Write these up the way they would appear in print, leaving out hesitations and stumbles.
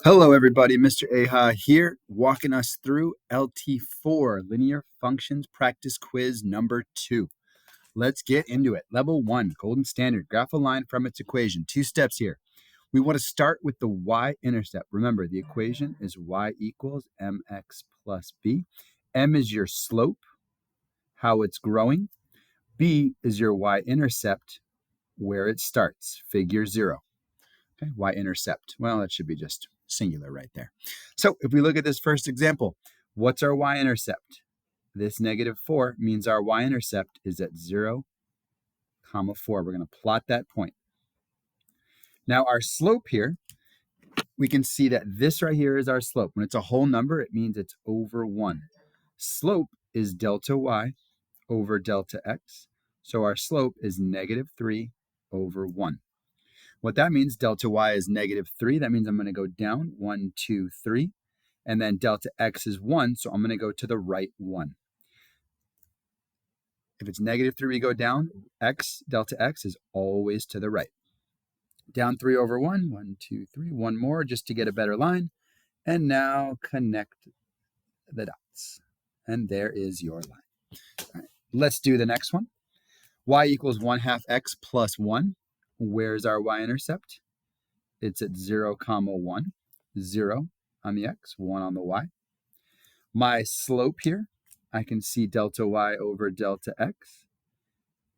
Hello, everybody. Mr. Aha here, walking us through LT4, Linear Functions Practice Quiz number 2. Let's get into it. Level 1, Golden Standard. Graph a line from its equation. 2 steps here. We want to start with the y-intercept. Remember, the equation is y equals mx plus b. M is your slope, how it's growing. B is your y-intercept, where it starts, figure 0. Okay, y-intercept. Well, that should be just singular right there. So if we look at this first example, what's our y-intercept? This -4 means our y-intercept is at 0, 4. We're going to plot that point. Now our slope here, we can see that this right here is our slope. When it's a whole number, it means it's over 1. Slope is delta y over delta x. So our slope is -3 over 1. What that means, delta y is -3. That means I'm going to go down 1, 2, 3. And then delta x is 1, so I'm going to go to the right 1. If it's -3, we go down. Delta x is always to the right. Down 3 over 1. 1, 2, 3. One more just to get a better line. And now connect the dots. And there is your line. All right, let's do the next one. Y equals 1/2 x plus 1. Where's our y-intercept? It's at 0, 1. 0 on the x, 1 on the y. My slope here, I can see delta y over delta x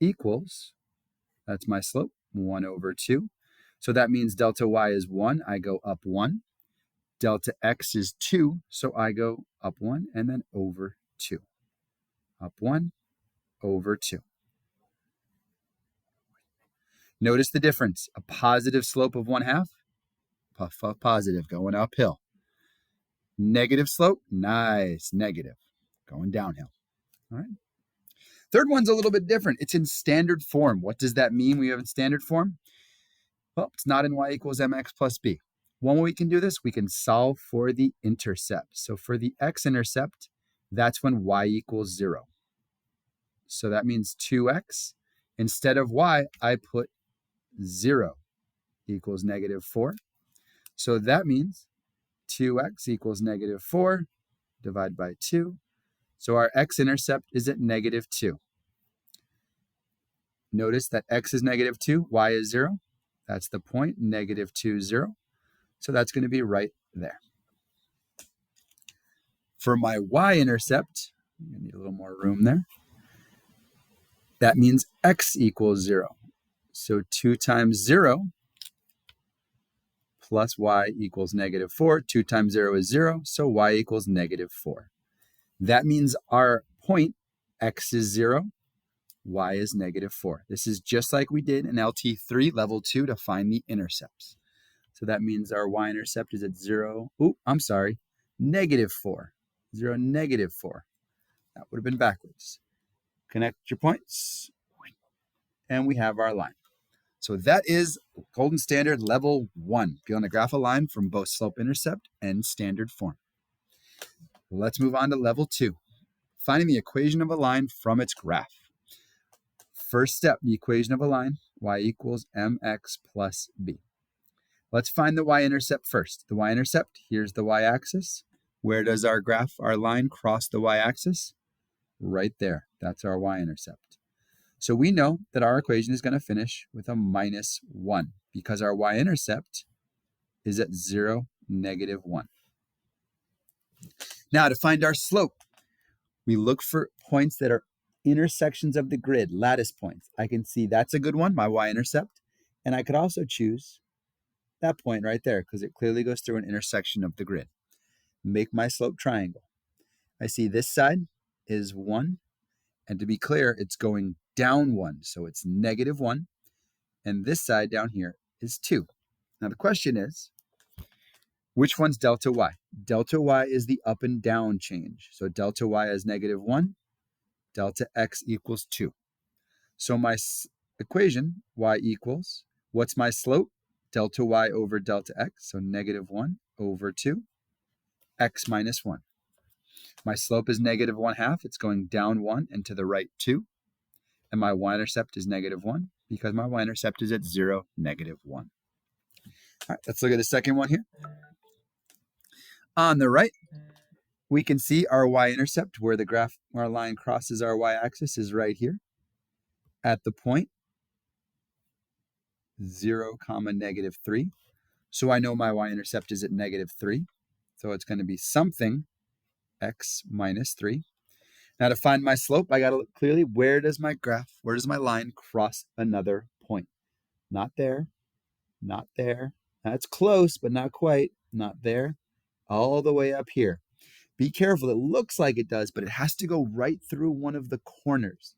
equals, that's my slope, 1 over 2. So that means delta y is 1, I go up 1. Delta x is 2, so I go up 1 and then over 2. Up 1, over 2. Notice the difference. A positive slope of 1/2, puff, puff, positive, going uphill. Negative slope, nice, negative, going downhill. All right. Third one's a little bit different. It's in standard form. What does that mean we have in standard form? Well, it's not in y equals mx plus b. One way we can do this, we can solve for the intercept. So for the x-intercept, that's when y equals 0. So that means 2x. Instead of y, I put 0 equals -4. So that means 2x equals -4 divided by 2. So our x-intercept is at -2. Notice that x is -2, y is 0. That's the point, -2, 0. So that's going to be right there. For my y-intercept, I need a little more room there. That means x equals 0. So 2 times 0 plus y equals -4. 2 times 0 is 0, so y equals -4. That means our point, x is 0, y is -4. This is just like we did in LT3, level 2, to find the intercepts. So that means our y-intercept is at 0. Oh, I'm sorry, -4. 0, -4. That would have been backwards. Connect your points, and we have our line. So that is Golden Standard Level 1. Be on the graph a line from both slope-intercept and standard form. Let's move on to Level 2. Finding the equation of a line from its graph. First step, the equation of a line, y equals mx plus b. Let's find the y-intercept first. The y-intercept, here's the y-axis. Where does our graph, our line, cross the y-axis? Right there. That's our y-intercept. So we know that our equation is going to finish with a -1 because our y-intercept is at 0, -1. Now to find our slope, we look for points that are intersections of the grid, lattice points. I can see that's a good one, my y-intercept, and I could also choose that point right there because it clearly goes through an intersection of the grid. Make my slope triangle. I see this side is 1, and to be clear, it's going down 1, so it's -1, and this side down here is 2. Now the question is, which one's delta y? Delta y is the up and down change. So delta y is -1, delta x equals 2. So my equation, y equals, what's my slope? Delta y over delta x, so -1 over 2, x minus 1. My slope is -1/2. It's going down 1 and to the right 2. And my y-intercept is -1 because my y-intercept is at 0, -1. All right, let's look at the second one here. On the right, we can see our y-intercept where our line crosses our y-axis is right here at the point 0, -3. So I know my y-intercept is at -3. So it's going to be something x minus 3. Now to find my slope, I got to look clearly, where does my line cross another point? Not there, not there. That's close, but not quite. Not there. All the way up here. Be careful. It looks like it does, but it has to go right through one of the corners.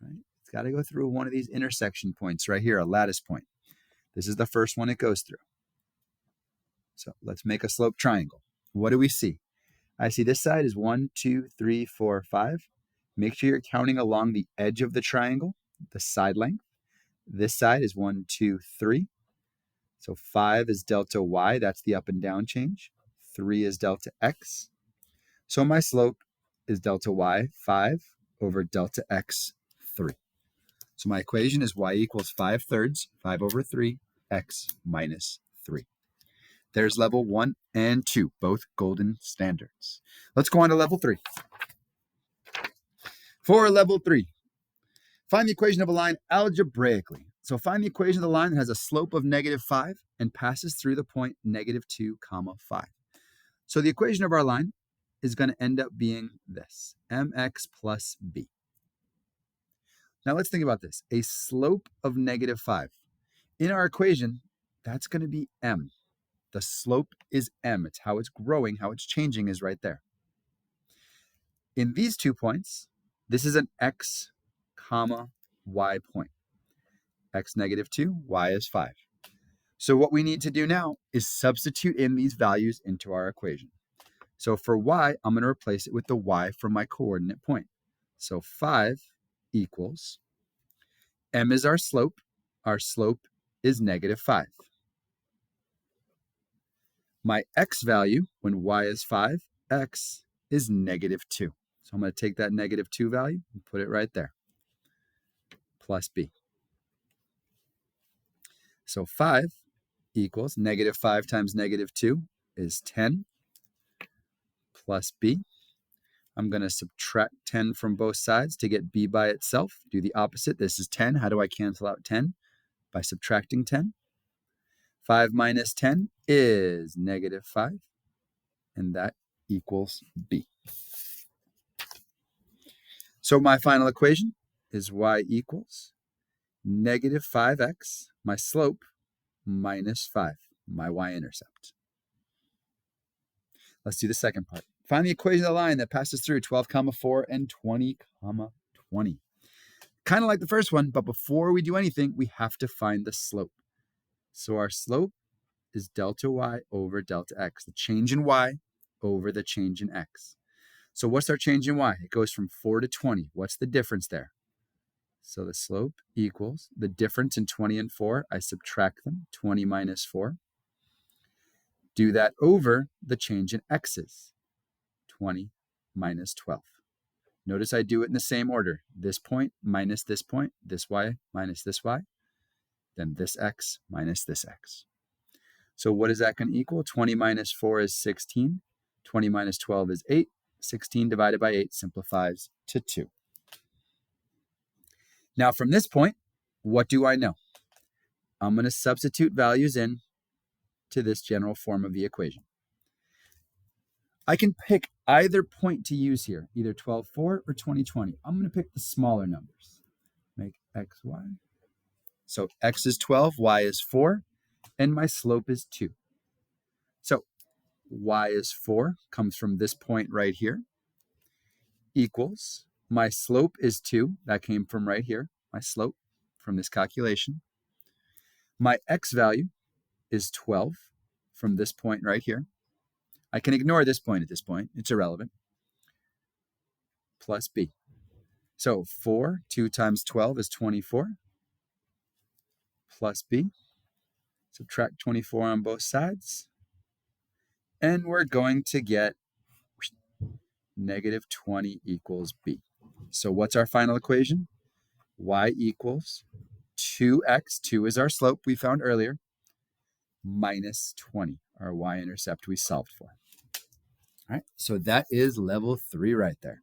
Right? It's got to go through one of these intersection points right here, a lattice point. This is the first one it goes through. So let's make a slope triangle. What do we see? I see this side is 1, 2, 3, 4, 5. Make sure you're counting along the edge of the triangle, the side length. This side is 1, 2, 3. So 5 is delta y, that's the up and down change. 3 is delta x. So my slope is delta y, 5, over delta x, 3. So my equation is y equals 5/3, 5 over 3, x minus 3. There's level 1 and 2, both golden standards. Let's go on to level 3. For level 3, find the equation of a line algebraically. So find the equation of the line that has a slope of -5 and passes through the point -2, 5. So the equation of our line is going to end up being this, mx plus b. Now let's think about this. A slope of -5. In our equation, that's going to be m. The slope is m. It's how it's growing, how it's changing is right there. In these 2 points, this is an x, y point. X -2, y is 5. So what we need to do now is substitute in these values into our equation. So for y, I'm going to replace it with the y from my coordinate point. So 5 equals, m is our slope is -5. My x value, when y is 5, x is -2. So I'm going to take that -2 value and put it right there, plus b. So 5 equals -5 times -2 is 10, plus b. I'm going to subtract 10 from both sides to get b by itself. Do the opposite. This is 10. How do I cancel out 10? By subtracting 10. 5 minus 10 is -5, and that equals b. So my final equation is y equals -5x, my slope, minus 5, my y-intercept. Let's do the second part. Find the equation of the line that passes through 12, 4 and 20, 20. Kind of like the first one, but before we do anything, we have to find the slope. So our slope is delta y over delta x, the change in y over the change in x. So what's our change in y? It goes from 4 to 20. What's the difference there? So the slope equals the difference in 20 and 4. I subtract them, 20 minus 4. Do that over the change in x's, 20 minus 12. Notice I do it in the same order. This point minus this point, this y minus this y, then this x minus this x. So what is that going to equal? 20 minus 4 is 16. 20 minus 12 is 8. 16 divided by 8 simplifies to 2. Now from this point, what do I know? I'm going to substitute values in to this general form of the equation. I can pick either point to use here, either 12, 4 or 20, 20. I'm going to pick the smaller numbers. Make x, y. So x is 12, y is 4, and my slope is 2. So y is 4, comes from this point right here, equals, my slope is 2, that came from right here, my slope from this calculation. My x value is 12 from this point right here. I can ignore this point at this point, it's irrelevant, plus b. So 4, 2 times 12 is 24, plus b. Subtract 24 on both sides, and we're going to get -20 equals b. So what's our final equation? Y equals 2x, 2 is our slope we found earlier, minus 20, our y-intercept we solved for. All right, so that is level 3 right there.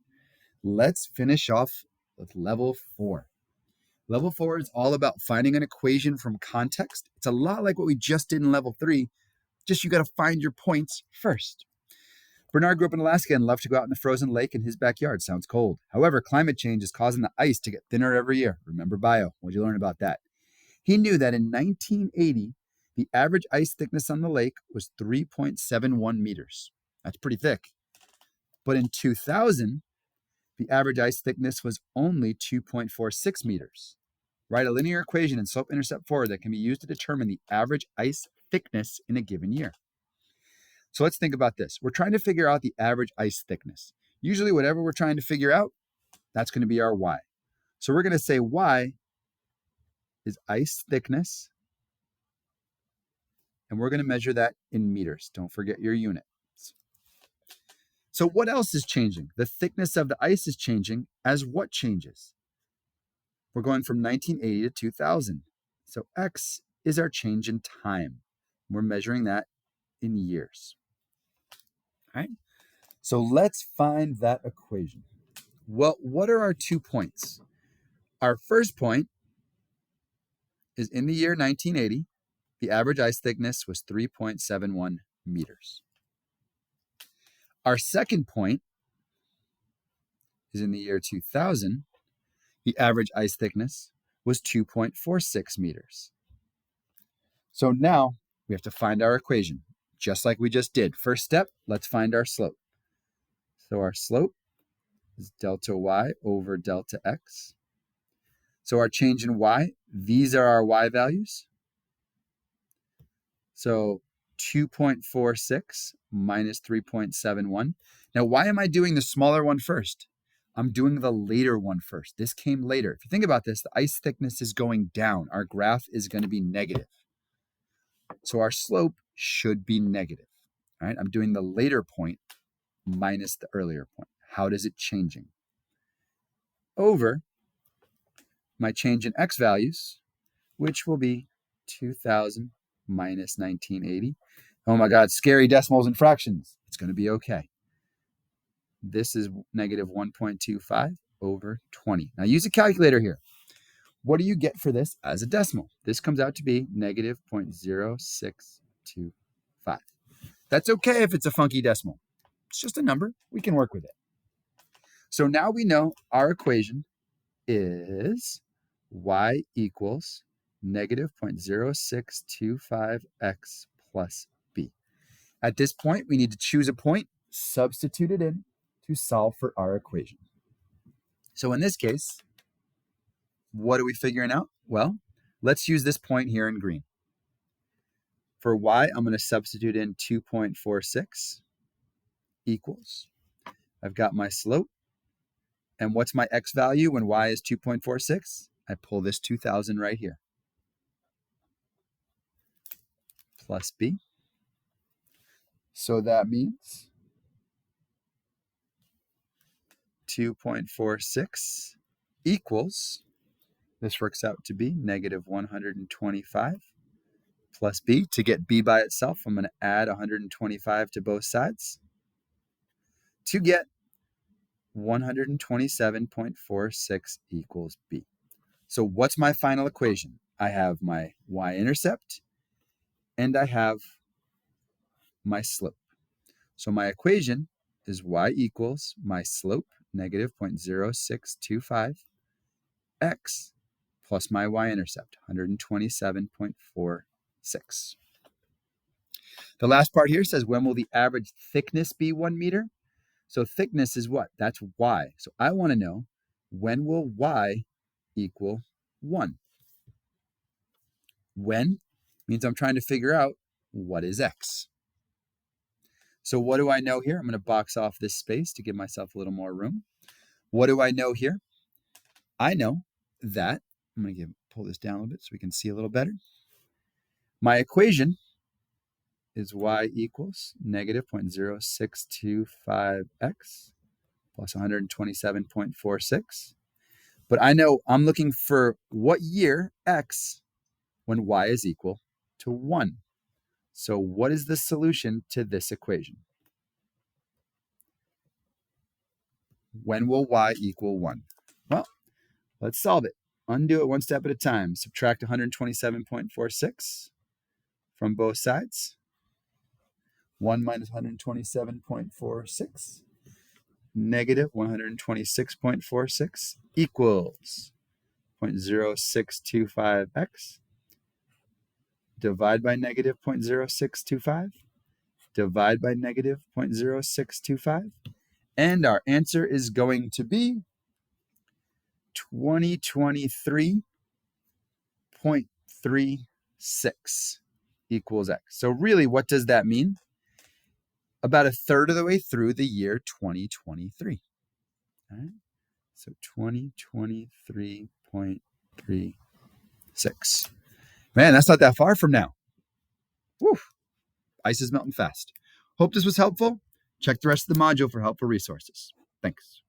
Let's finish off with level 4. Level 4 is all about finding an equation from context. It's a lot like what we just did in level 3, just you got to find your points first. Bernard grew up in Alaska and loved to go out in the frozen lake in his backyard. Sounds cold. However, climate change is causing the ice to get thinner every year. Remember bio. What did you learn about that? He knew that in 1980, the average ice thickness on the lake was 3.71 meters. That's pretty thick. But in 2000, the average ice thickness was only 2.46 meters. Write a linear equation in slope-intercept forward that can be used to determine the average ice thickness in a given year. So let's think about this. We're trying to figure out the average ice thickness. Usually whatever we're trying to figure out, that's going to be our y. So we're going to say y is ice thickness, and we're going to measure that in meters. Don't forget your units. So what else is changing? The thickness of the ice is changing as what changes? We're going from 1980 to 2000. So x is our change in time. We're measuring that in years. All right. So let's find that equation. Well, what are our 2 points? Our first point is in the year 1980, the average ice thickness was 3.71 meters. Our second point is in the year 2000, the average ice thickness was 2.46 meters. So now we have to find our equation, just like we just did. First step, let's find our slope. So our slope is delta y over delta x. So our change in y, these are our y values. So 2.46 minus 3.71. Now, why am I doing the smaller one first? I'm doing the later one first. This came later. If you think about this, the ice thickness is going down. Our graph is going to be negative. So our slope should be negative. All right, I'm doing the later point minus the earlier point. How does it changing? Over my change in x values, which will be 2000 minus 1980. Oh my God, scary decimals and fractions. It's going to be okay. This is negative 1.25 over 20. Now use a calculator here. What do you get for this as a decimal? This comes out to be negative 0.0625. That's okay if it's a funky decimal. It's just a number. We can work with it. So now we know our equation is y equals negative 0.0625x plus b. At this point, we need to choose a point, substitute it in to solve for our equation. So in this case, what are we figuring out? Well, let's use this point here in green. For y, I'm going to substitute in 2.46 equals. I've got my slope. And what's my x value when y is 2.46? I pull this 2000 right here. Plus b. So that means 2.46 equals, this works out to be negative 125 plus b. To get b by itself, I'm going to add 125 to both sides to get 127.46 equals b. So what's my final equation? I have my y-intercept and I have my slope. So my equation is y equals my slope, negative 0.0625 x plus my y-intercept, 127.46. The last part here says, when will the average thickness be 1 meter? So thickness is what? That's y. So I want to know, when will y equal 1? When means I'm trying to figure out what is x. So what do I know here? I'm going to box off this space to give myself a little more room. What do I know here? I know that, I'm going to pull this down a little bit so we can see a little better. My equation is y equals negative 0.0625x plus 127.46. But I know I'm looking for what year x when y is equal to 1. So what is the solution to this equation? When will y equal 1? Well, let's solve it. Undo it one step at a time. Subtract 127.46 from both sides. 1 minus 127.46 negative 126.46 equals 0.0625x. Divide by negative 0.0625. Divide by negative 0.0625. And our answer is going to be 2023.36 equals x. So really, what does that mean? About a third of the way through the year 2023. All right? So 2023.36. Man, that's not that far from now. Woo. Ice is melting fast. Hope this was helpful. Check the rest of the module for helpful resources. Thanks.